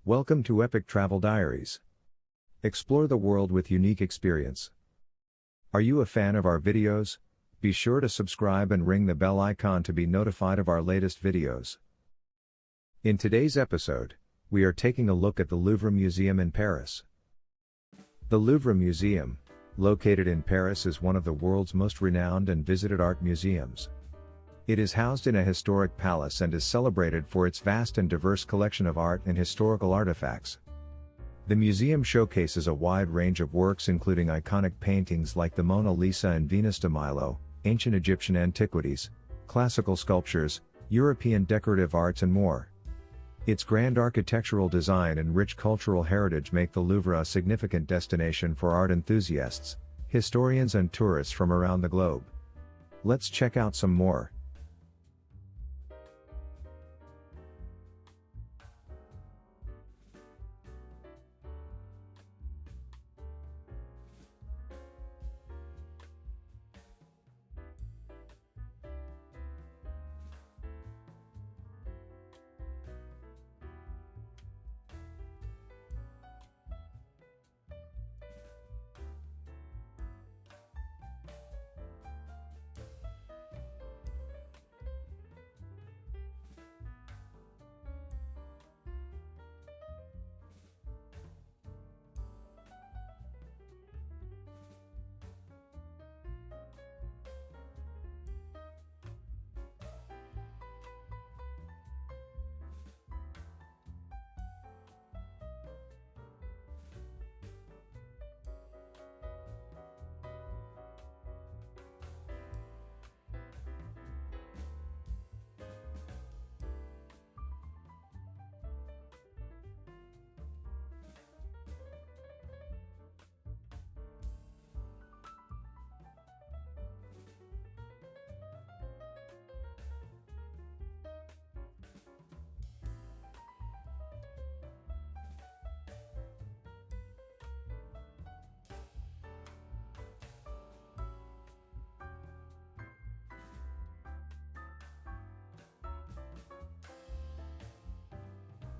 Welcome to Epic Travel Diaries. Explore the world with unique experience. Are you a fan of our videos? Be sure to subscribe and ring the bell icon to be notified of our latest videos. In today's episode, we are taking a look at the Louvre Museum in Paris. The Louvre Museum, located in Paris, is one of the world's most renowned and visited art museums. It is housed in a historic palace and is celebrated for its vast and diverse collection of art and historical artifacts. The museum showcases a wide range of works including iconic paintings like the Mona Lisa and Venus de Milo, ancient Egyptian antiquities, classical sculptures, European decorative arts and more. Its grand architectural design and rich cultural heritage make the Louvre a significant destination for art enthusiasts, historians and tourists from around the globe. Let's check out some more.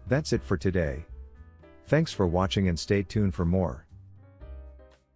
That's it for today. Thanks for watching and stay tuned for more.